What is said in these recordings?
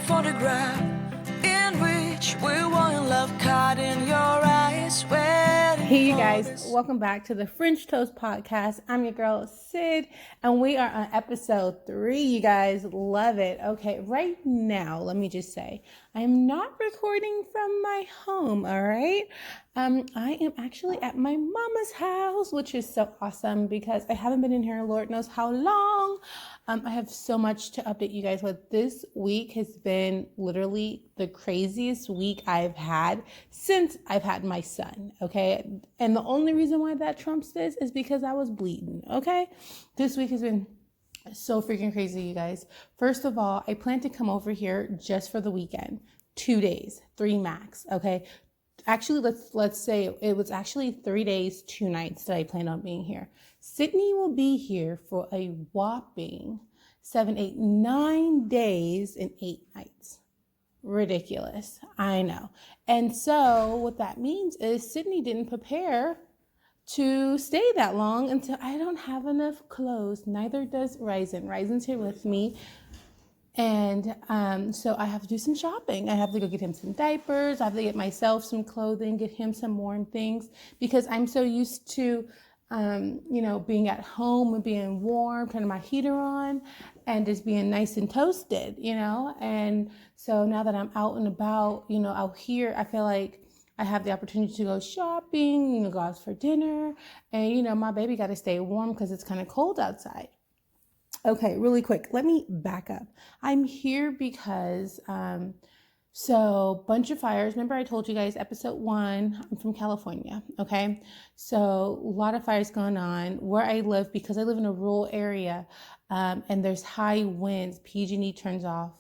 photograph in which we were in love, caught in your eyes, waiting. Hey you guys, welcome back to the French Toast Podcast. I'm your girl Sid, and we are on episode 3. You guys love it. Okay, right now, let me just say, I'm not recording from my home, all right? I am actually at my mama's house, which is so awesome because I haven't been in here Lord knows how long. I have so much to update you guys with. This week has been literally the craziest week I've had since I've had my son, okay? And the only reason why that trumps this is because I was bleeding, okay? This week has been so freaking crazy, you guys. First of all, I plan to come over here just for the weekend. 2 days, 3 max, okay? Actually, let's say it was actually 3 days, 2 nights that I plan on being here. Sydney will be here for a whopping 7, 8, 9 days and 8 nights. Ridiculous, I know. And so what that means is Sydney didn't prepare to stay that long until I don't have enough clothes. Neither does Ryzen. Ryzen's here with me. And so I have to do some shopping. I have to go get him some diapers. I have to get myself some clothing, get him some warm things because I'm so used to, being at home and being warm, turning my heater on and just being nice and toasted, And so now that I'm out and about, out here, I feel like I have the opportunity to go shopping, go out for dinner. And, my baby got to stay warm because it's kind of cold outside. Okay, really quick, let me back up. I'm here because, bunch of fires. Remember I told you guys episode 1, I'm from California, okay? So a lot of fires going on where I live because I live in a rural area and there's high winds, PG&E turns off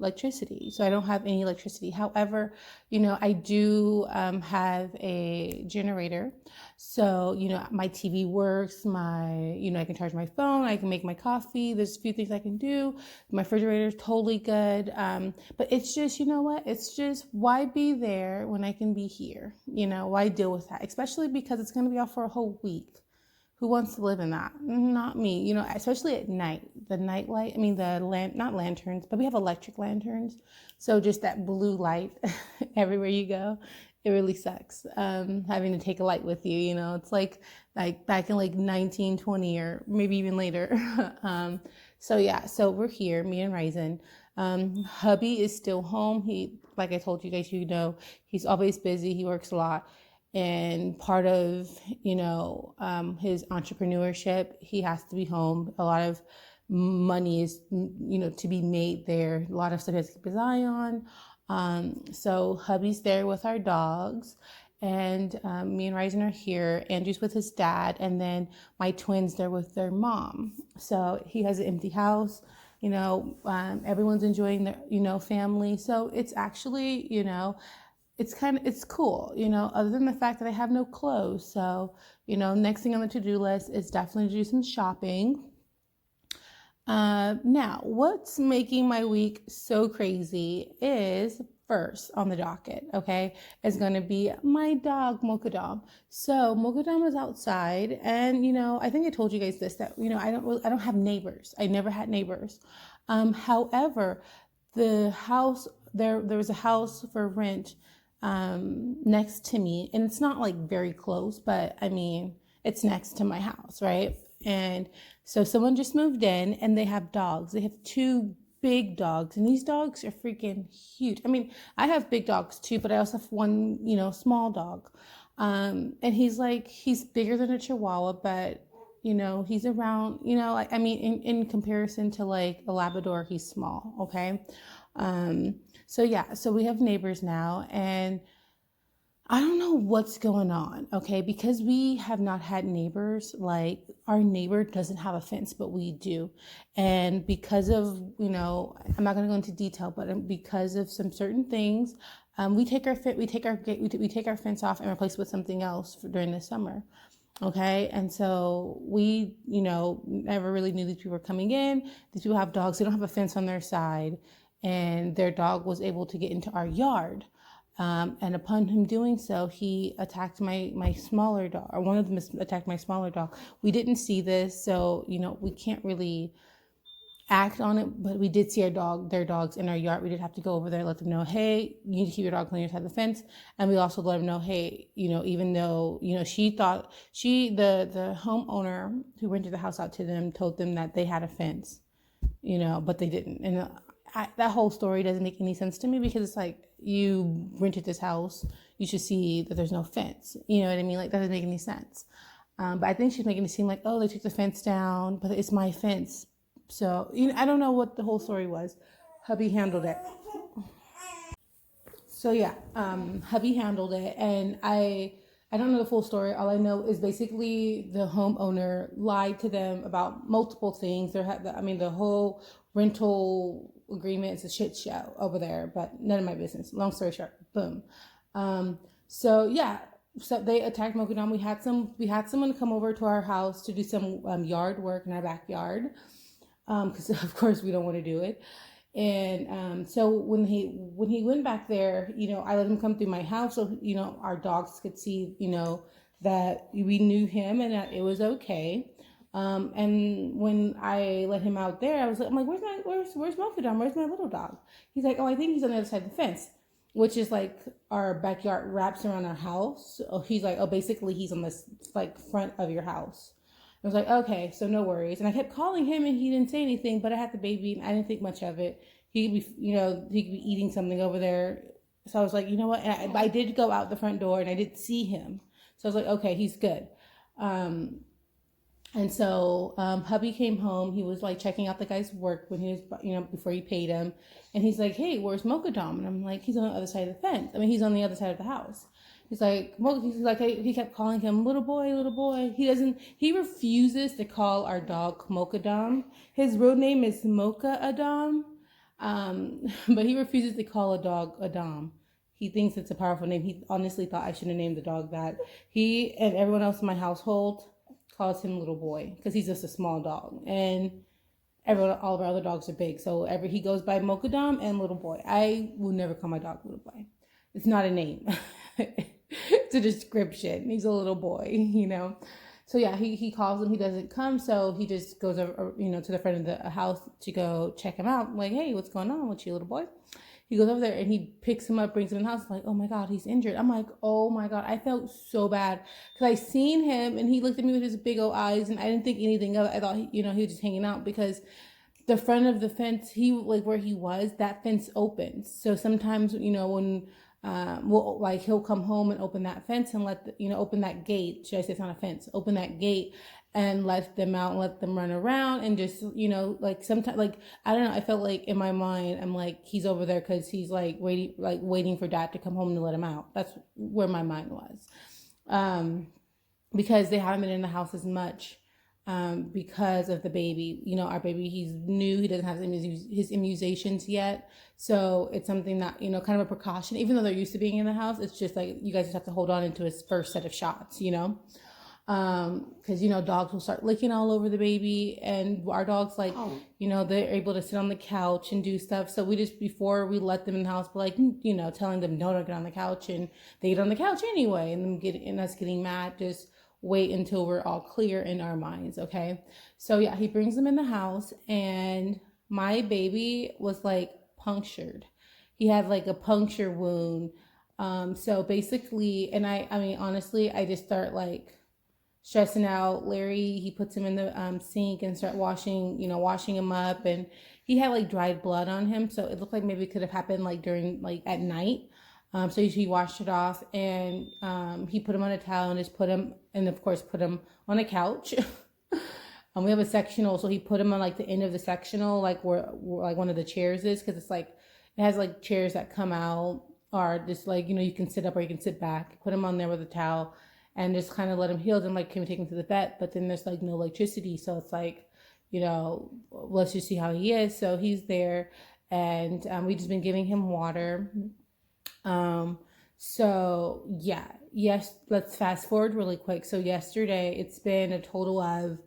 electricity. So I don't have any electricity. However, I do have a generator. So, my TV works, I can charge my phone, I can make my coffee. There's a few things I can do. My refrigerator is totally good. But it's just, it's just why be there when I can be here? Why deal with that? Especially because it's going to be off for a whole week. Who wants to live in that? Not me, especially at night. The night light, not lanterns, but we have electric lanterns. So just that blue light everywhere you go, it really sucks. Having to take a light with you, it's like back in 1920 or maybe even later. So we're here, me and Ryzen. Hubby is still home. He, like I told you guys, he's always busy. He works a lot. And part of, his entrepreneurship, he has to be home. A lot of money is, to be made there. A lot of stuff he has to keep his eye on. So hubby's there with our dogs. And me and Ryzen are here. Andrew's with his dad. And then my twins, they're with their mom. So he has an empty house. Everyone's enjoying their, family. So it's actually, it's cool, other than the fact that I have no clothes. So, next thing on the to-do list is definitely to do some shopping. Now, what's making my week so crazy is first on the docket, okay, is going to be my dog, Mokodam. So Mokodam is outside and, I think I told you guys this, that, I don't have neighbors. I never had neighbors. However, the house, there was a house for rent next to me, and it's not very close, but it's next to my house, right? And so someone just moved in and they have dogs. They have 2 big dogs, and these dogs are freaking huge. I have big dogs too, but I also have one, small dog. And he's bigger than a Chihuahua, but he's around, in comparison to a Labrador, he's small. Okay. So we have neighbors now, and I don't know what's going on, okay? Because we have not had neighbors, our neighbor doesn't have a fence, but we do. And because of, I'm not going to go into detail, but because of some certain things, we take our fence off and replace it with something else during the summer. Okay. And so we, never really knew these people were coming in. These people have dogs. They don't have a fence on their side, and their dog was able to get into our yard. And upon him doing so, he attacked my smaller dog, or one of them attacked my smaller dog. We didn't see this, so, we can't really act on it, but we did see their dogs in our yard. We did have to go over there, let them know, hey, you need to keep your dog on your side of the fence. And we also let them know, hey, even though, she thought the homeowner who rented the house out to them told them that they had a fence, but they didn't. And that whole story doesn't make any sense to me, because it's like, you rented this house, you should see that there's no fence. You know what I mean? Like, that doesn't make any sense. But I think she's making it seem like, oh, they took the fence down, but it's my fence. So, I don't know what the whole story was. Hubby handled it. So yeah, hubby handled it, and I don't know the full story. All I know is basically the homeowner lied to them about multiple things. The whole rental agreement is a shit show over there, but none of my business. Long story short, boom. So yeah, so they attacked Mokodam. We had someone come over to our house to do some yard work in our backyard, because of course we don't want to do it. And so when he went back there, I let him come through my house, so our dogs could see, that we knew him and that it was okay. And when I let him out there, I'm like, where's Mokodam? Where's my little dog? He's like, oh, I think he's on the other side of the fence, which is like our backyard wraps around our house. So he's like, oh, basically he's on this like front of your house. I was like, okay, so no worries. And I kept calling him and he didn't say anything, but I had the baby and I didn't think much of it. He could be, he could be eating something over there. So I was like, you know what? And I did go out the front door and I did see him. So I was like, okay, he's good. And so hubby came home. He was like checking out the guy's work when he was, before he paid him. And he's like, hey, where's Mokodam? And I'm like, he's on the other side of the fence. He's on the other side of the house. He's like, he kept calling him little boy, little boy. He refuses to call our dog Mokodam. His real name is Mocha Adam. But he refuses to call a dog Adam. He thinks it's a powerful name. He honestly thought I should have named the dog that. He and everyone else in my household calls him little boy because he's just a small dog. And all of our other dogs are big. So he goes by Mokodam and little boy. I will never call my dog little boy. It's not a name. It's a description. He's a little boy, So yeah, he calls him. He doesn't come, so he just goes over, to the front of the house to go check him out. Like, hey, what's going on with you, little boy? He goes over there and he picks him up, brings him in the house. Like, oh my God, he's injured. I'm like, oh my God, I felt so bad because I seen him and he looked at me with his big old eyes and I didn't think anything of it. I thought, he was just hanging out because the front of the fence, where he was, that fence opens. So sometimes, when he'll come home and open that fence and open that gate. Should I say it's not a fence? Open that gate and let them out and let them run around and just, sometimes, I don't know. I felt like in my mind, I'm like, he's over there because he's waiting for dad to come home to let him out. That's where my mind was. Because they haven't been in the house as much. Because of the baby, our baby, he's new, he doesn't have his immunizations yet. So it's something that, kind of a precaution, even though they're used to being in the house. It's just like, you guys just have to hold on into his first set of shots, because, dogs will start licking all over the baby and our dogs, they're able to sit on the couch and do stuff. So before we let them in the house, telling them, no, don't get on the couch, and they get on the couch anyway, and us getting mad, just wait until we're all clear in our minds. Okay. So yeah, he brings them in the house and my baby was punctured. He had a puncture wound. So basically, and honestly, I just start stressing out. Larry, he puts him in the sink and start washing him up, and he had dried blood on him. So it looked like maybe it could have happened during at night. So he washed it off and he put him on a towel and just put him on a couch. We have a sectional, so he put him on the end of the sectional, where one of the chairs is, because it has chairs that come out, or just you can sit up or you can sit back. Put him on there with a towel and just kind of let him heal. Then can we take him to the vet? But then there's no electricity, so it's let's just see how he is. So he's there, and we just been giving him water. So yeah, yes, let's fast forward really quick. So yesterday, it's been a total of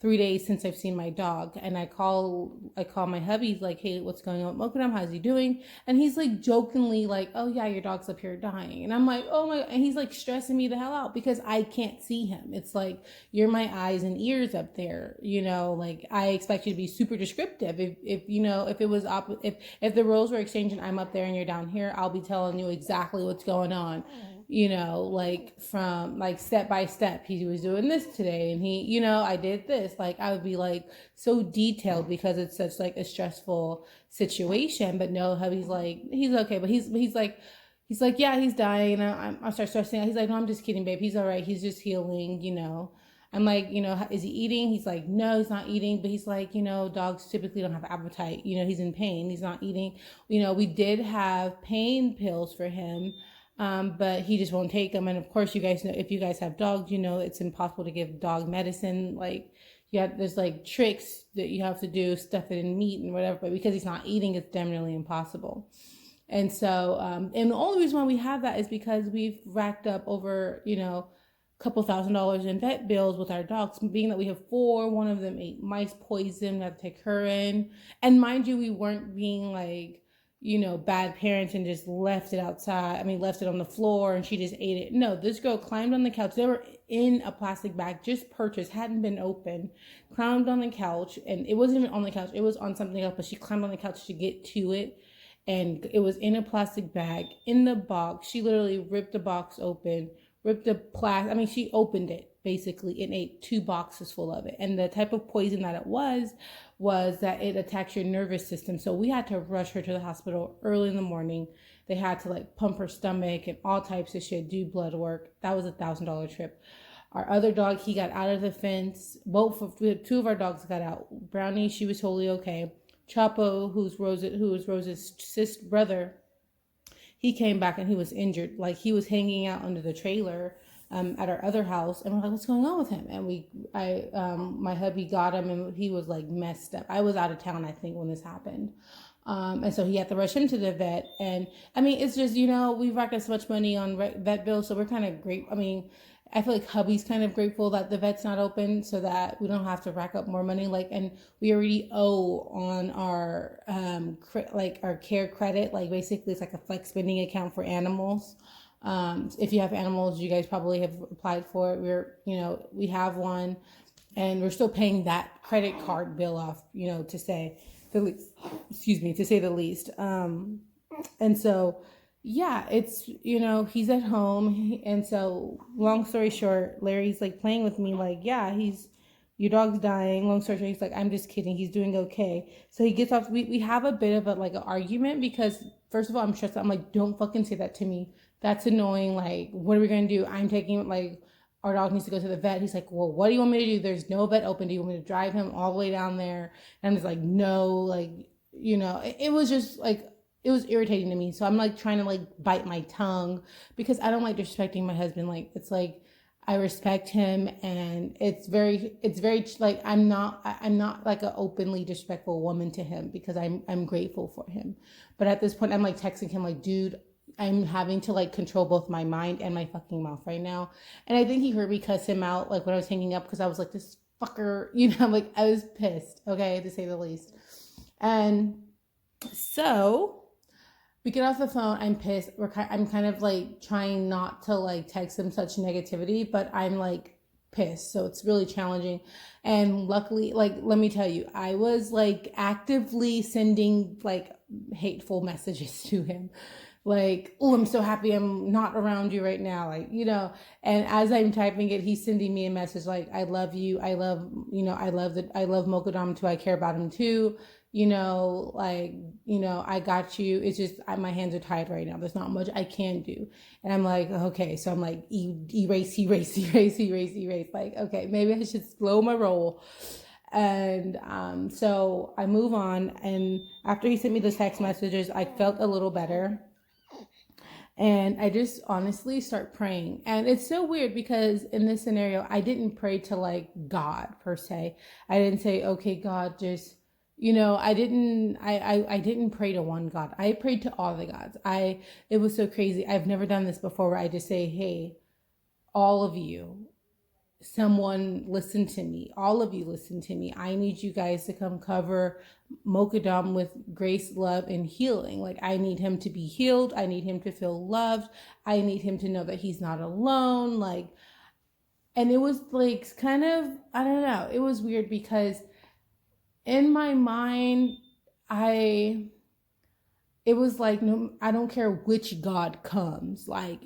3 days since I've seen my dog. And I call my hubby, like, hey, what's going on with Mokodam? How's he doing? And he's like jokingly like, oh yeah, your dog's up here dying. And I'm like, oh my, and he's like stressing me the hell out because I can't see him. It's like, you're my eyes and ears up there, like I expect you to be super descriptive. If if it was if the roles were exchanging, I'm up there and you're down here, I'll be telling you exactly what's going on, like from like step by step. He was doing this today and he, I did this. Like I would be like so detailed because it's such like a stressful situation. But no, hubby's like, he's okay, but he's like, yeah, he's dying. I start stressing out. He's like, no, I'm just kidding, babe. He's all right. He's just healing. I'm like, is he eating? He's like, no, he's not eating. But he's like, dogs typically don't have appetite. He's in pain. He's not eating. We did have pain pills for him, but he just won't take them. And of course, you guys know, if you guys have dogs, it's impossible to give dog medicine. Like, there's like tricks that you have to do, stuff it in meat and whatever. But because he's not eating, it's definitely impossible. And so, and the only reason why we have that is because we've racked up over, a couple $1,000s in vet bills with our dogs, being that we have 4. One of them ate mice poison. We have to take her in. And mind you, we weren't being like, bad parents and just left it outside. I mean, left it on the floor and she just ate it. No, this girl climbed on the couch. They were in a plastic bag, just purchased, hadn't been open, climbed on the couch. And it wasn't even on the couch. It was on something else, but she climbed on the couch to get to it. And it was in a plastic bag in the box. She literally ripped the box open, ripped the plastic. I mean, she opened it basically and ate 2 boxes full of it. And the type of poison that it was that it attacks your nervous system. So we had to rush her to the hospital early in the morning. They had to like pump her stomach and all types of shit, do blood work. That was $1,000 trip. Our other dog, he got out of the fence. Two of our dogs got out. Brownie, she was totally okay. Chapo, who was Rose's brother, he came back and he was injured. Like he was hanging out under the trailer at our other house, and we're like, "What's going on with him?" And my hubby got him, and he was like messed up. I was out of town, I think, when this happened, and so he had to rush him to the vet. And I mean, it's just we've racked up so much money on vet bills, so we're kind of great. I mean, I feel like hubby's kind of grateful that the vet's not open so that we don't have to rack up more money. Like, and we already owe on our, our care credit. Like basically it's like a flex spending account for animals. If you have animals, you guys probably have applied for it. We have one and we're still paying that credit card bill off, to say the least, to say the least. And so, yeah, it's, he's at home. And so long story short, Larry's like playing with me like, yeah, your dog's dying. Long story short, he's like, I'm just kidding. He's doing okay. So he gets off. We have a bit of an argument because first of all, I'm stressed out. I'm like, don't fucking say that to me. That's annoying. Like, what are we going to do? I'm taking our dog needs to go to the vet. He's like, well, what do you want me to do? There's no vet open. Do you want me to drive him all the way down there? And I'm just like, no, it was just like, it was irritating to me. So I'm like trying to bite my tongue because I don't like disrespecting my husband. Like, it's like, I respect him and it's very like, I'm not like an openly disrespectful woman to him because I'm grateful for him. But at this point I'm like texting him like, dude, I'm having to control both my mind and my fucking mouth right now. And I think he heard me cuss him out when I was hanging up because I was like, this fucker, I was pissed, okay, to say the least. And so we get off the phone. I'm pissed. I'm kind of trying not to text him such negativity, but I'm pissed. So it's really challenging. And luckily, let me tell you, I was actively sending hateful messages to him. Oh, I'm so happy I'm not around you right now. And as I'm typing it, he's sending me a message I love you. I love Mokodam too. I care about him too. I got you. It's just, my hands are tied right now. There's not much I can do. And I'm like, okay. So I'm like, erase. Okay, maybe I should slow my roll. And so I move on. And after he sent me the text messages, I felt a little better. And I just honestly start praying. And it's so weird because in this scenario, I didn't pray to God per se. I didn't say, okay, God, just, I didn't pray to one God. I prayed to all the gods. It was so crazy. I've never done this before where I just say, hey, all of you, someone listen to me. All of you listen to me. I need you guys to come cover Mochadam with grace, love, and healing. Like, I need him to be healed. I need him to feel loved. I need him to know that he's not alone. Like, and it was like kind of, I don't know, it was weird because in my mind, it was like, no, I don't care which God comes, like,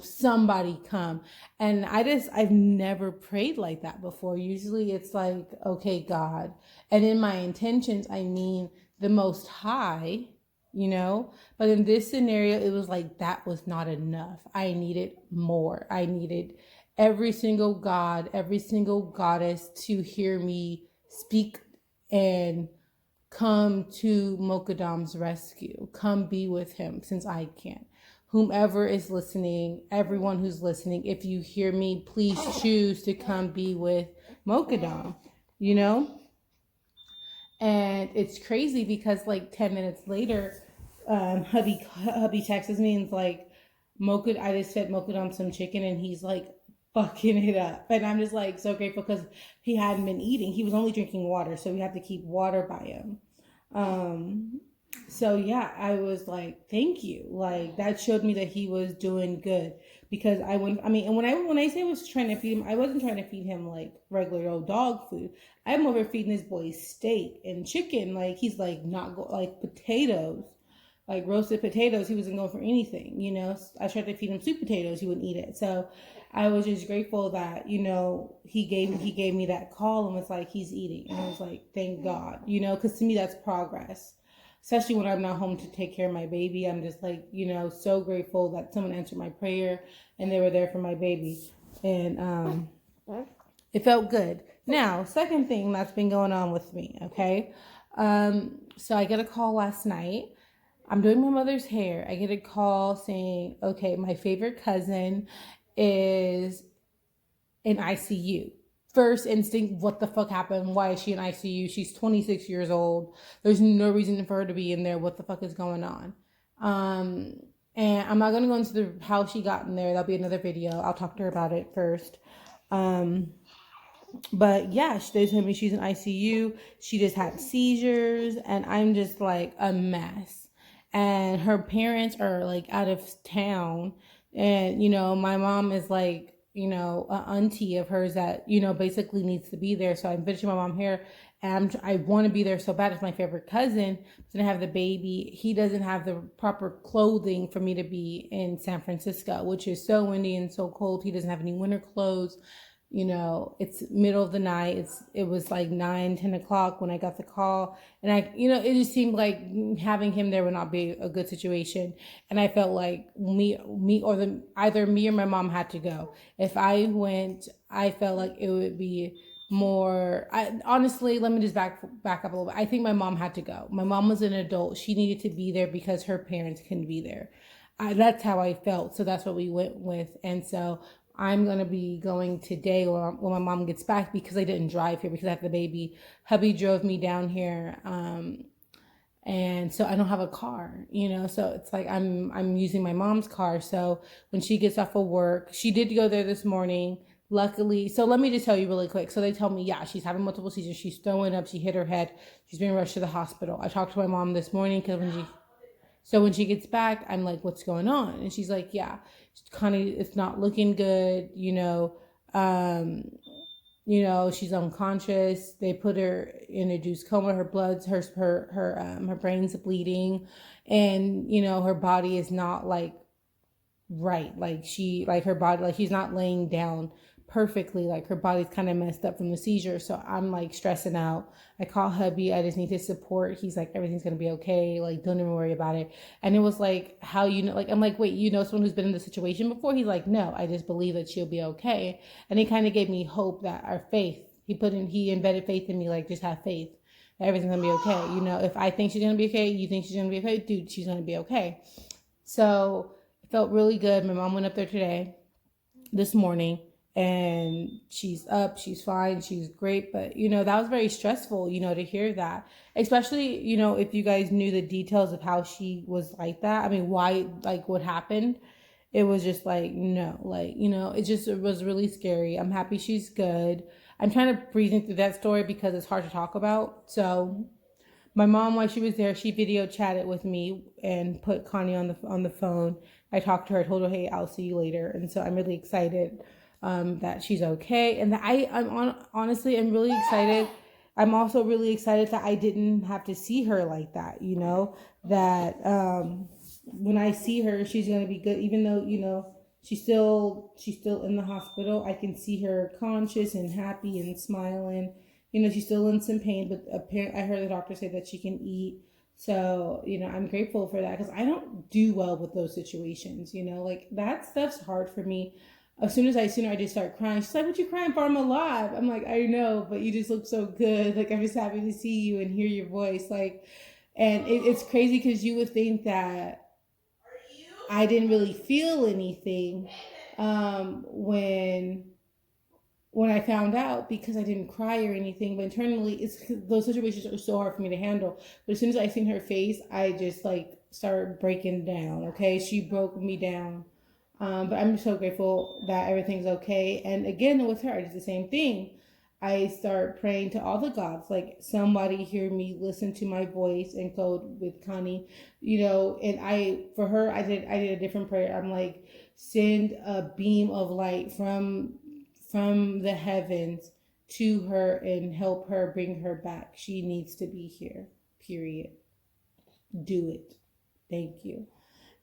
somebody come. And I've never prayed like that before. Usually it's like, okay, God. And in my intentions, I mean the Most High, but in this scenario, it was like, that was not enough. I needed more. I needed every single God, every single goddess to hear me speak and come to Mochadam's rescue. Come be with him since I can't. Whomever is listening, everyone who's listening, if you hear me, please choose to come be with Mochadam, And it's crazy because like 10 minutes later, hubby texts me and it's like, I just fed Mochadam some chicken and he's like fucking it up. And I'm just like so grateful because he hadn't been eating. He was only drinking water, so we have to keep water by him. So yeah, I was like, thank you. Like, that showed me that he was doing good because and when I say I was trying to feed him, I wasn't trying to feed him like regular old dog food. I'm over feeding this boy steak and chicken. Like, he's like like potatoes, like roasted potatoes. He wasn't going for anything, I tried to feed him sweet potatoes. He wouldn't eat it. So I was just grateful that, he gave me that call and was like, he's eating. And I was like, thank God, because to me, that's progress. Especially when I'm not home to take care of my baby. I'm just like, so grateful that someone answered my prayer and they were there for my baby. And it felt good. Now, second thing that's been going on with me, okay? So I get a call last night. I'm doing my mother's hair. I get a call saying, okay, my favorite cousin is in ICU. First instinct, what the fuck happened? Why is she in ICU? She's 26 years old. There's no reason for her to be in there. What the fuck is going on? And I'm not going to go into how she got in there. That'll be another video. I'll talk to her about it first. But yeah, they told me she's in ICU. She just had seizures and I'm just like a mess. And her parents are like out of town. And, my mom is like, an auntie of hers that, basically needs to be there. So I'm finishing my mom hair and I want to be there so bad. It's my favorite cousin. He's going to have the baby. He doesn't have the proper clothing for me to be in San Francisco, which is so windy and so cold. He doesn't have any winter clothes. It's middle of the night. It was like 9-10 o'clock when I got the call. And it just seemed like having him there would not be a good situation. And I felt like either me or my mom had to go. If I went, I felt like it would be more, honestly, let me just back up a little bit. I think my mom had to go. My mom was an adult. She needed to be there because her parents couldn't be there. That's how I felt. So that's what we went with. And so I'm going to be going today when my mom gets back because I didn't drive here because I have the baby. Hubby drove me down here. And so I don't have a car, so it's like I'm using my mom's car. So when she gets off of work, she did go there this morning. Luckily, so let me just tell you really quick. So they told me, yeah, she's having multiple seizures. She's throwing up. She hit her head. She's being rushed to the hospital. I talked to my mom this morning because when she gets back, I'm like, what's going on? And she's like, yeah, it's not looking good. She's unconscious. They put her in a induced coma. Her her brain's bleeding, and her body is not like right. Her body, she's not laying down perfectly. Like, her body's kind of messed up from the seizure. So I'm like stressing out. I call hubby. I just need his support. He's like, everything's going to be okay. Like, don't even worry about it. And it was like, how, I'm like, wait, someone who's been in this situation before? He's like, no, I just believe that she'll be okay. And he kind of gave me hope that our faith, he embedded faith in me. Like, just have faith that everything's going to be okay. If I think she's going to be okay, you think she's going to be okay? Dude, she's going to be okay. So it felt really good. My mom went up there this morning. And she's up, she's fine, she's great. But, that was very stressful, to hear that. Especially, if you guys knew the details of how she was like that. I mean, why, like, what happened. it was just like, no, like, it was really scary. I'm happy she's good. I'm trying to breezing through that story because it's hard to talk about. So my mom, while she was there, she video chatted with me and put Connie on the phone. I talked to her, told her, "Hey, I'll see you later." And so I'm really excited that she's okay, and that honestly, I'm really excited. I'm also really excited that I didn't have to see her like that. That when I see her, she's gonna be good, even though she's still in the hospital. I can see her conscious and happy and smiling. She's still in some pain, but apparently I heard the doctor say that she can eat. So, I'm grateful for that because I don't do well with those situations, like that stuff's hard for me. As soon as I seen her, I just start crying. She's like, "What you crying for? I'm alive." I'm like, "I know, but you just look so good. Like, I'm just happy to see you and hear your voice." Like, and it's crazy because you would think that I didn't really feel anything when I found out because I didn't cry or anything. But internally, those situations are so hard for me to handle. But as soon as I seen her face, I just like started breaking down. Okay, she broke me down. But I'm so grateful that everything's okay. And again, with her, I did the same thing. I start praying to all the gods, like somebody hear me, listen to my voice, and go with Connie, And for her, I did a different prayer. I'm like, send a beam of light from the heavens to her and help her bring her back. She needs to be here. Period. Do it. Thank you.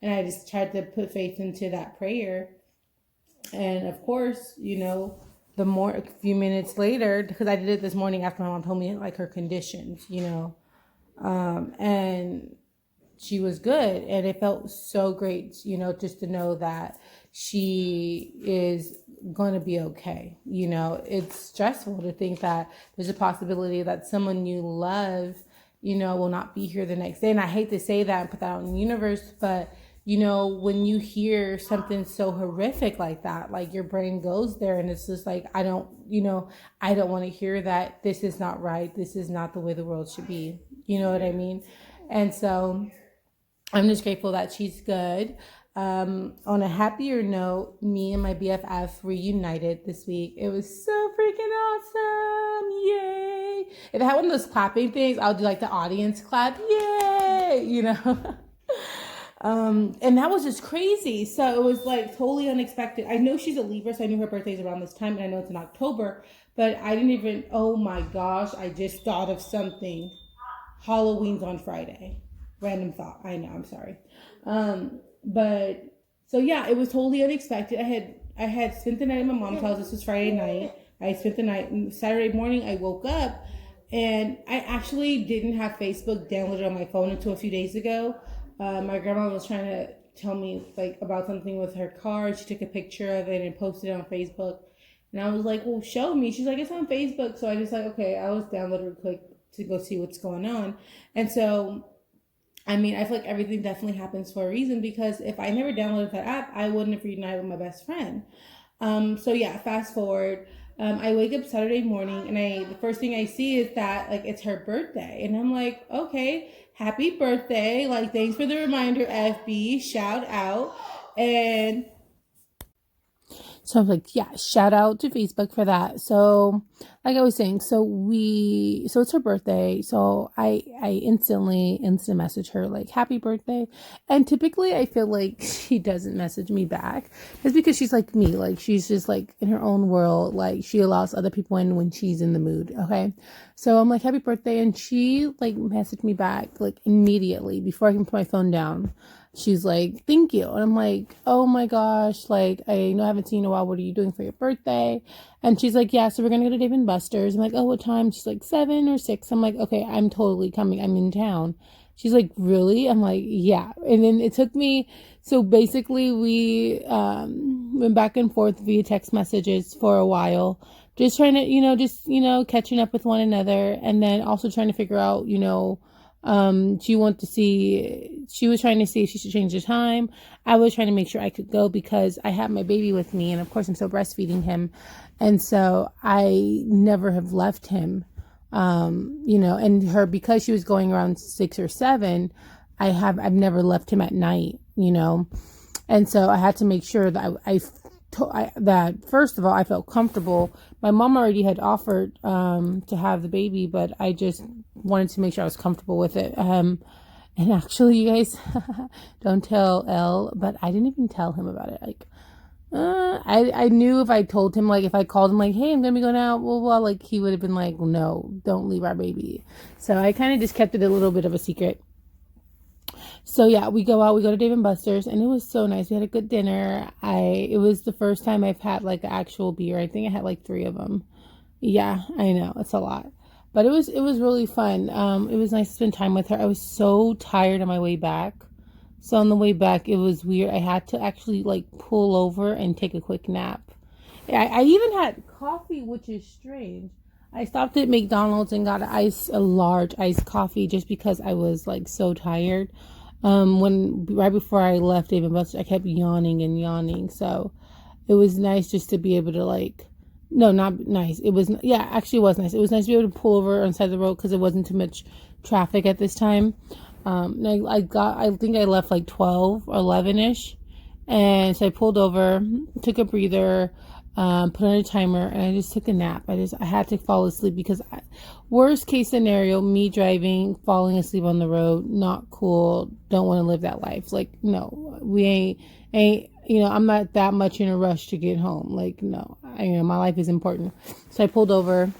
And I just tried to put faith into that prayer. And of course, a few minutes later, because I did it this morning after my mom told me like her conditions, and she was good. And it felt so great, just to know that she is going to be okay. It's stressful to think that there's a possibility that someone you love, will not be here the next day. And I hate to say that and put that out in the universe, but when you hear something so horrific like that, like your brain goes there and it's just like, I don't want to hear that. This is not right. This is not the way the world should be. You know what I mean? And so I'm just grateful that she's good. On a happier note, me and my BFF reunited this week. It was so freaking awesome. Yay. If I had one of those clapping things, I would do like the audience clap. Yay. And that was just crazy. So it was like totally unexpected. I know she's a Libra, so I knew her birthday's around this time, and I know it's in October, but I didn't even, oh my gosh, I just thought of something. Halloween's on Friday. Random thought. I know, I'm sorry. But so yeah, it was totally unexpected. I had spent the night at my mom's house. This was Friday night. I spent the night, and Saturday morning I woke up, and I actually didn't have Facebook downloaded on my phone until a few days ago. My grandma was trying to tell me like about something with her car. She took a picture of it and posted it on Facebook. And I was like, "Well, show me." She's like, "It's on Facebook." So I just like, okay, I was downloaded real quick to go see what's going on. And so, I feel like everything definitely happens for a reason, because if I never downloaded that app, I wouldn't have reunited with my best friend. So yeah, fast forward. I wake up Saturday morning and the first thing I see is that like it's her birthday. And I'm like, okay, happy birthday. Like, thanks for the reminder, FB. Shout out. And so I'm like, yeah, shout out to Facebook for that. So like I was saying, so it's her birthday. So I instant message her like, happy birthday. And typically I feel like she doesn't message me back. It's because she's like me. Like, she's just like in her own world. Like, she allows other people in when she's in the mood. Okay. So I'm like, happy birthday. And she like messaged me back like immediately before I can put my phone down. She's like, thank you. And I'm like, oh my gosh, like, I know I haven't seen you in a while. What are you doing for your birthday? And she's like, yeah, so we're going to go to Dave & Buster's. I'm like, oh, what time? She's like, 7 or 6. I'm like, okay, I'm totally coming. I'm in town. She's like, really? I'm like, yeah. And then it took me, so basically we went back and forth via text messages for a while, just trying to, catching up with one another. And then also trying to figure out, she was trying to see if she should change the time. I was trying to make sure I could go because I have my baby with me, and of course I'm still breastfeeding him, and so I never have left him. And her, because she was going around 6 or 7, I've never left him at night, And so I had to make sure that that first of all, I felt comfortable. My mom already had offered to have the baby, but I just wanted to make sure I was comfortable with it. And actually, you guys, don't tell Elle, but I didn't even tell him about it. Like, I knew if I told him, like, if I called him, like, hey, I'm gonna be going out, blah, blah, like, he would have been like, no, don't leave our baby. So I kind of just kept it a little bit of a secret. So yeah, we go out, we go to Dave & Buster's, and it was so nice. We had a good dinner. It was the first time I've had like actual beer. I think I had like 3 of them. Yeah, I know, it's a lot. But it was really fun. It was nice to spend time with her. I was so tired on my way back. So on the way back, it was weird. I had to actually like pull over and take a quick nap. I even had coffee, which is strange. I stopped at McDonald's and got a large iced coffee just because I was like so tired. Right before I left Dave & Buster's, I kept yawning and yawning. So it was nice just to be able to like, no, not nice. It was, yeah, actually it was nice. It was nice to be able to pull over on the side of the road because there wasn't too much traffic at this time. And I think I left like 12 or 11-ish. And so I pulled over, took a breather, put on a timer, and I just took a nap. I had to fall asleep because worst case scenario, me driving, falling asleep on the road, not cool. Don't want to live that life. Like, no, we ain't, I'm not that much in a rush to get home. Like, no, my life is important. So I pulled over,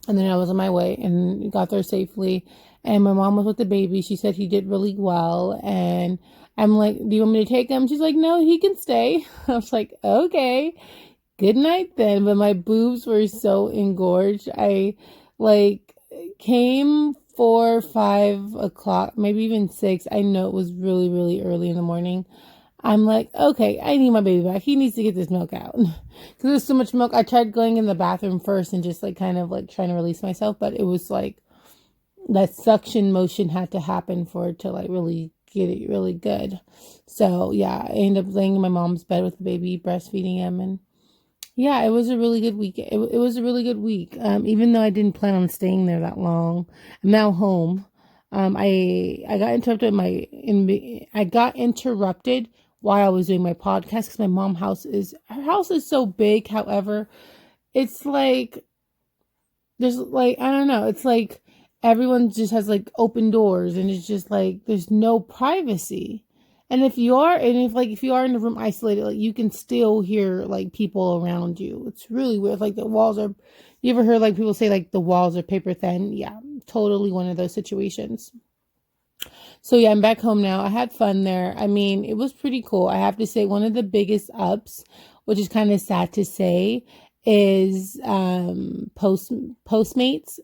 and then I was on my way and got there safely. And my mom was with the baby. She said he did really well. And I'm like, do you want me to take him? She's like, no, he can stay. I was like, okay, good night then. But my boobs were so engorged. I like came 4, 5 o'clock, maybe even 6. I know it was really, really early in the morning. I'm like, okay, I need my baby back. He needs to get this milk out. Because there's so much milk. I tried going in the bathroom first and just like kind of like trying to release myself. But it was like that suction motion had to happen for it to like really get it really good. So yeah, I ended up laying in my mom's bed with the baby, breastfeeding him. And yeah, it was a really good week. It was a really good week. Even though I didn't plan on staying there that long. I'm now home. I got interrupted I got interrupted while I was doing my podcast because my mom's house is so big. However, it's like there's like, I don't know, it's like everyone just has like open doors and it's just like there's no privacy. And if you are in the room isolated, like you can still hear like people around you. It's really weird. Like the walls are, you ever heard like people say like the walls are paper thin? Yeah, totally one of those situations. So yeah, I'm back home now. I had fun there. I mean, it was pretty cool. I have to say one of the biggest ups, which is kind of sad to say, is Postmates.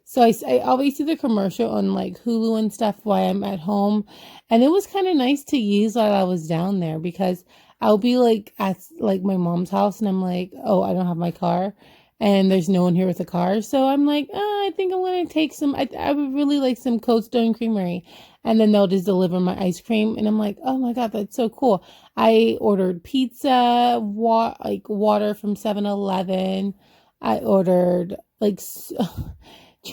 So I always see the commercial on like Hulu and stuff while I'm at home. And it was kind of nice to use while I was down there because I'll be like at like my mom's house and I'm like, oh, I don't have my car and there's no one here with a car. So I'm like, oh, I think I'm going to take I would really like some Cold Stone Creamery. And then they'll just deliver my ice cream. And I'm like, oh my God, that's so cool. I ordered pizza, water from 7-Eleven. I ordered like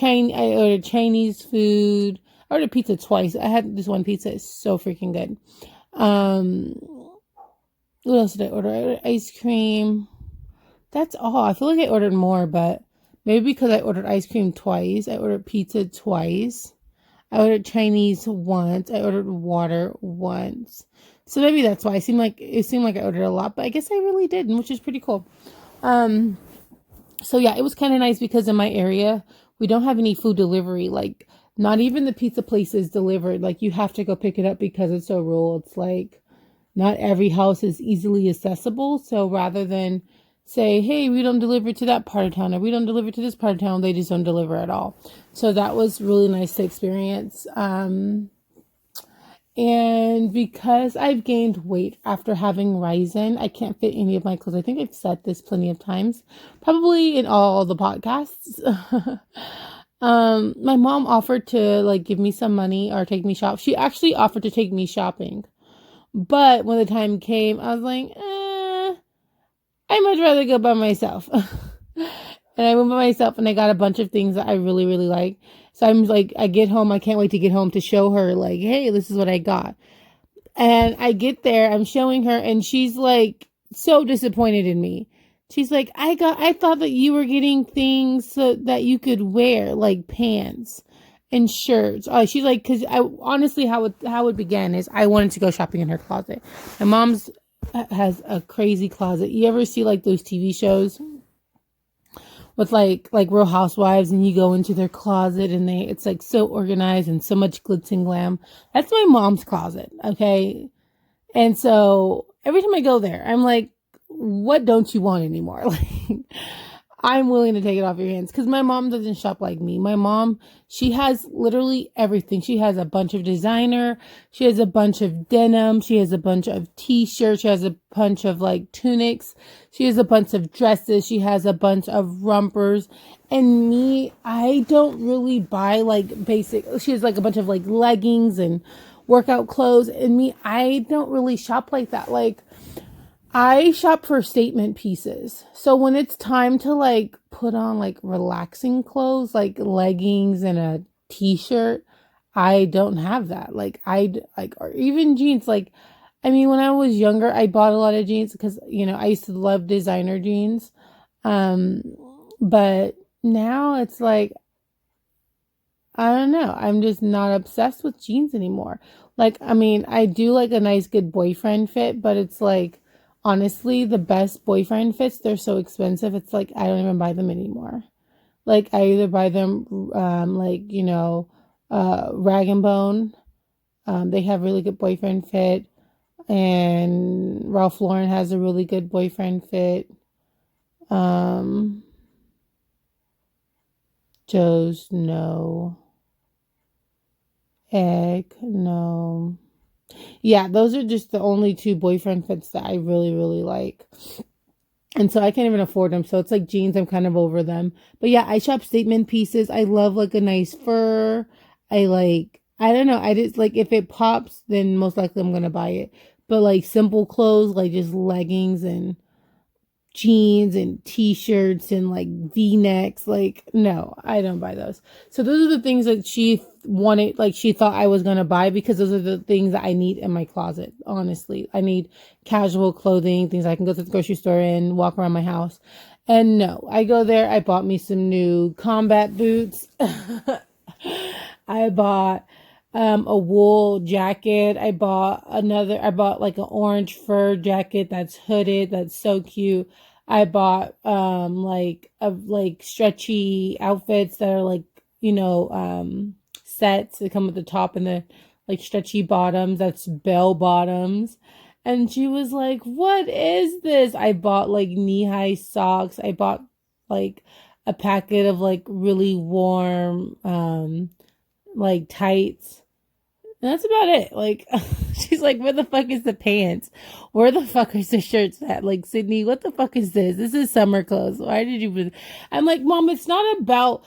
I ordered Chinese food. I ordered pizza twice. I had this one pizza. It's so freaking good. What else did I order? I ordered ice cream. That's all. I feel like I ordered more, but maybe because I ordered ice cream twice. I ordered pizza twice. I ordered Chinese once. I ordered water once. So maybe that's why it seemed like I ordered a lot, but I guess I really didn't, which is pretty cool. So yeah, it was kind of nice because in my area, we don't have any food delivery. Like not even the pizza places delivered. Like you have to go pick it up because it's so rural. It's like not every house is easily accessible. So rather than say, hey, we don't deliver to that part of town or we don't deliver to this part of town, they just don't deliver at all. So that was really nice to experience. And because I've gained weight after having Ryzen, I can't fit any of my clothes. I think I've said this plenty of times, probably in all the podcasts. My mom offered to like give me some money or take me shop. She actually offered to take me shopping. But when the time came, I was like, I'd much rather go by myself. And I went by myself and I got a bunch of things that I really, really like. So I'm like, I get home. I can't wait to get home to show her like, hey, this is what I got. And I get there, I'm showing her, and she's like so disappointed in me. She's like, I thought that you were getting things so that you could wear, like pants and shirts. She's like, because I honestly, how it began is I wanted to go shopping in her closet. My mom's has a crazy closet. You ever see like those TV shows with like Real Housewives, and you go into their closet and it's like so organized and so much glitz and glam? That's my mom's closet, okay? And so every time I go there, I'm like, what don't you want anymore? Like, I'm willing to take it off your hands, because my mom doesn't shop like me. My mom, she has literally everything. She has a bunch of designer. She has a bunch of denim. She has a bunch of t-shirts. She has a bunch of like tunics. She has a bunch of dresses. She has a bunch of rompers. And me, I don't really buy like basic. She has like a bunch of like leggings and workout clothes. And me, I don't really shop like that. Like, I shop for statement pieces. So when it's time to like put on like relaxing clothes, like leggings and a t-shirt, I don't have that. Like or even jeans. Like, I mean, when I was younger, I bought a lot of jeans because, I used to love designer jeans. Um, but now it's like, I don't know. I'm just not obsessed with jeans anymore. Like, I mean, I do like a nice, good boyfriend fit, but it's like, honestly, the best boyfriend fits, they're so expensive. It's like, I don't even buy them anymore. Like, I either buy them, Rag and Bone. They have really good boyfriend fit. And Ralph Lauren has a really good boyfriend fit. Joe's, no. Egg, no. Yeah, those are just the only two boyfriend fits that I really, really like. And so I can't even afford them. So it's like jeans, I'm kind of over them. But yeah, I shop statement pieces. I love like a nice fur. I don't know. I just like, if it pops, then most likely I'm going to buy it. But like simple clothes, like just leggings and jeans and t-shirts and like v-necks, like, no, I don't buy those. So those are the things that she wanted, like she thought I was going to buy, because those are the things that I need in my closet. Honestly, I need casual clothing, things I can go to the grocery store and walk around my house. And no, I go there, I bought me some new combat boots. I bought a wool jacket. I bought like an orange fur jacket that's hooded. That's so cute. I bought, like stretchy outfits that are like, sets that come with the top and the like stretchy bottoms. That's bell bottoms. And she was like, what is this? I bought like knee-high socks. I bought like a packet of like really warm, like tights. And that's about it. Like, she's like, where the fuck is the pants? Where the fuck is the shirts at? Like, Sydney, what the fuck is this? This is summer clothes. Why did you? I'm like, Mom, it's not about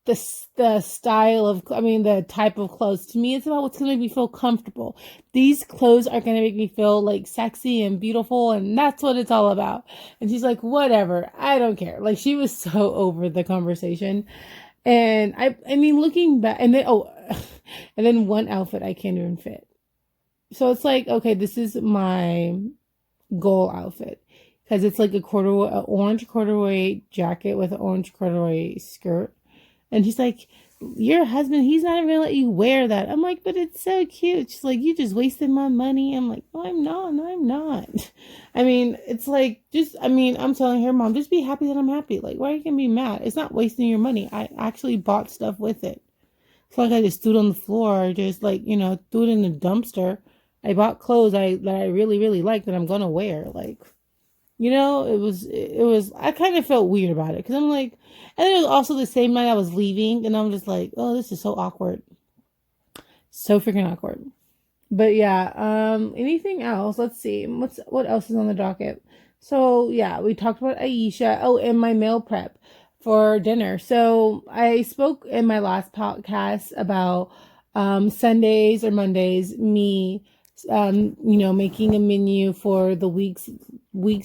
the style of, the type of clothes. To me, it's about what's going to make me feel comfortable. These clothes are going to make me feel like sexy and beautiful, and that's what it's all about. And she's like, whatever, I don't care. Like, she was so over the conversation. And I mean, looking back, and then, and then one outfit I can't even fit. So it's like, okay, this is my goal outfit, because it's like an orange corduroy jacket with an orange corduroy skirt. And she's like, your husband, he's not even gonna let you wear that. I'm like, but it's so cute. She's like, you just wasted my money. I'm like, no, I'm not. I mean, it's like, I'm telling her, Mom, just be happy that I'm happy. Like, why are you gonna be mad? It's not wasting your money. I actually bought stuff with it. It's like I just stood on the floor, just like, threw it in the dumpster. I bought clothes that I really, really like that I'm gonna wear. Like, it was, I kind of felt weird about it, because I'm like, and it was also the same night I was leaving, and I'm just like, oh, this is so awkward. So freaking awkward. But yeah, anything else? Let's see. What else is on the docket? So yeah, we talked about Aisha. Oh, and my meal prep for dinner. So I spoke in my last podcast about Sundays or Mondays, me making a menu for the week's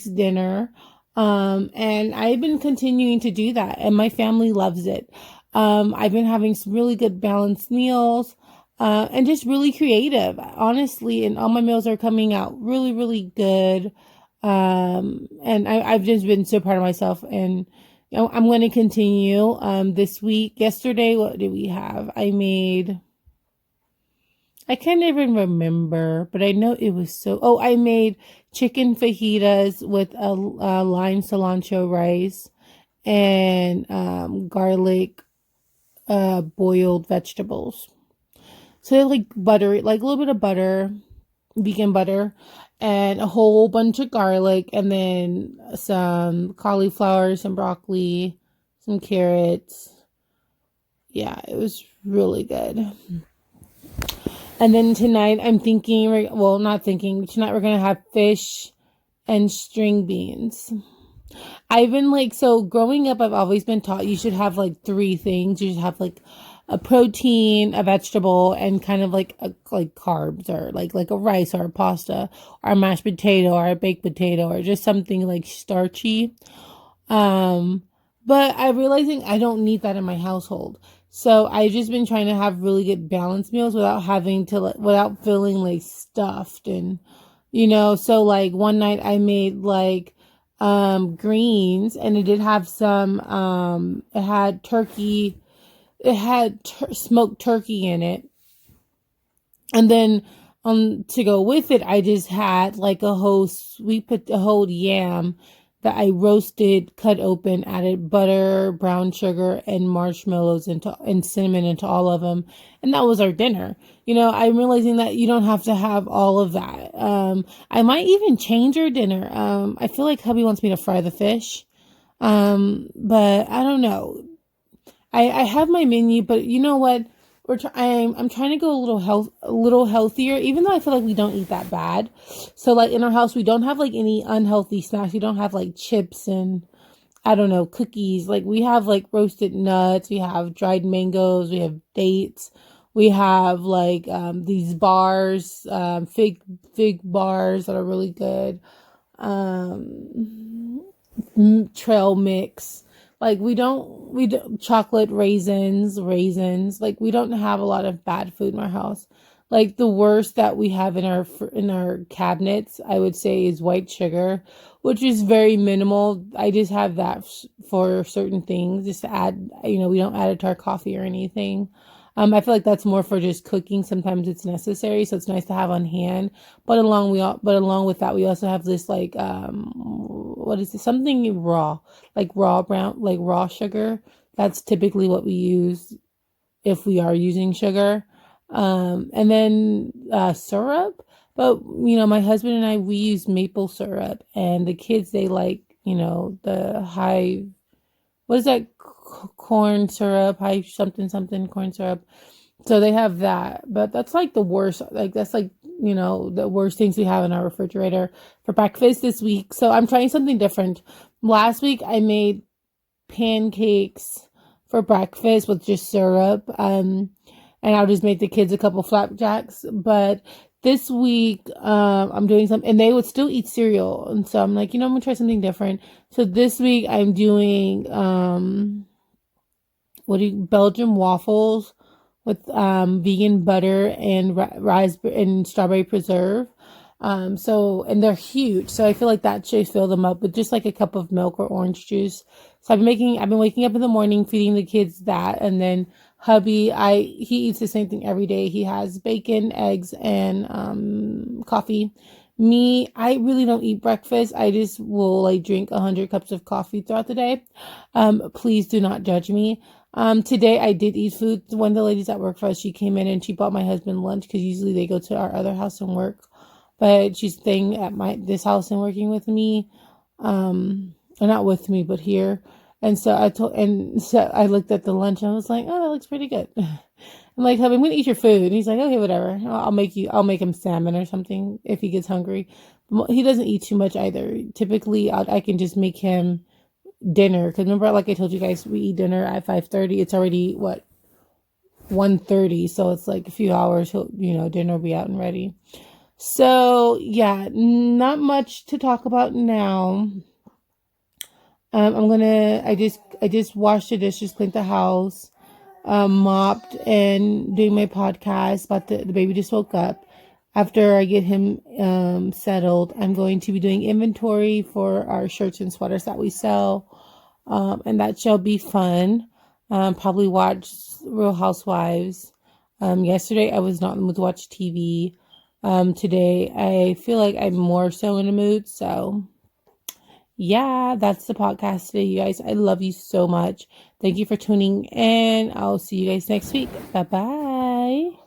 dinner. And I've been continuing to do that, and my family loves it. I've been having some really good balanced meals. and just really creative, honestly. And all my meals are coming out really, really good. And I've just been so proud of myself. And I'm going to continue this week. Yesterday, what did we have? I can't even remember, but I know it was so. Oh, I made chicken fajitas with a lime cilantro rice and garlic boiled vegetables. So like butter, like a little bit of butter, vegan butter, and a whole bunch of garlic, and then some cauliflower, some broccoli, some carrots. Yeah, it was really good. And then tonight I'm thinking, well, not thinking, tonight we're going to have fish and string beans. I've been like, so growing up, I've always been taught you should have like three things. You should have like a protein, a vegetable, and kind of like carbs, or like a rice or a pasta or a mashed potato or a baked potato or just something like starchy. Um, but I'm realizing I don't need that in my household. So I've just been trying to have really good balanced meals without having to, without feeling like stuffed. And, so like one night I made like, greens, and it did have some, it had turkey, smoked turkey in it. And then, to go with it, I just had like a whole yam that I roasted, cut open, added butter, brown sugar, and marshmallows and cinnamon into all of them. And that was our dinner. I'm realizing that you don't have to have all of that. I might even change our dinner. I feel like hubby wants me to fry the fish. But I don't know. I have my menu, but you know what? I'm trying to go a little healthier, even though I feel like we don't eat that bad. So like in our house, we don't have like any unhealthy snacks. We don't have like chips and I don't know, cookies. Like we have like roasted nuts. We have dried mangoes. We have dates. We have like these bars, fig bars that are really good. Trail mix. Like we don't chocolate raisins. Like we don't have a lot of bad food in our house. Like the worst that we have in our cabinets, I would say, is white sugar, which is very minimal. I just have that for certain things, just to add. We don't add it to our coffee or anything. I feel like that's more for just cooking. Sometimes it's necessary, so it's nice to have on hand. But along with that, we also have this like what is it? Something raw, like raw sugar. That's typically what we use if we are using sugar. And then syrup. But my husband and I, we use maple syrup, and the kids, they like the high, what is that, corn syrup, high something something corn syrup. So they have that, but that's like the worst. Like that's like the worst things we have in our refrigerator for breakfast this week. So I'm trying something different. Last week I made pancakes for breakfast with just syrup. And I'll just make the kids a couple flapjacks. But this week, I'm doing something, and they would still eat cereal. And so I'm like, I'm gonna try something different. So this week I'm doing, Belgian waffles with, vegan butter and raspberry and strawberry preserve. And they're huge. So I feel like that should fill them up with just like a cup of milk or orange juice. So I've been waking up in the morning, feeding the kids that, and then hubby, he eats the same thing every day. He has bacon, eggs, and coffee. Me, I really don't eat breakfast. I just will like drink 100 cups of coffee throughout the day. Please do not judge me. Today I did eat food. One of the ladies that work for us, she came in and she bought my husband lunch because usually they go to our other house and work, but she's staying at this house and working with me. Or not with me, but here. And so I looked at the lunch and I was like, oh, that looks pretty good. I'm like, I'm gonna eat your food. And he's like, okay, whatever. I'll make him salmon or something if he gets hungry. He doesn't eat too much either. Typically, I can just make him dinner. Because remember, like I told you guys, we eat dinner at 5:30. It's already, 1:30. So it's like a few hours, dinner will be out and ready. So yeah, not much to talk about now. I just washed the dishes, cleaned the house. mopped and doing my podcast, but the baby just woke up. After I get him settled, I'm going to be doing inventory for our shirts and sweaters that we sell, and that shall be fun. Probably watch Real Housewives. Yesterday I was not in the mood to watch TV. Today I feel like I'm more so in a mood, so yeah, that's the podcast today, you guys. I love you so much. Thank you for tuning in. I'll see you guys next week. Bye bye.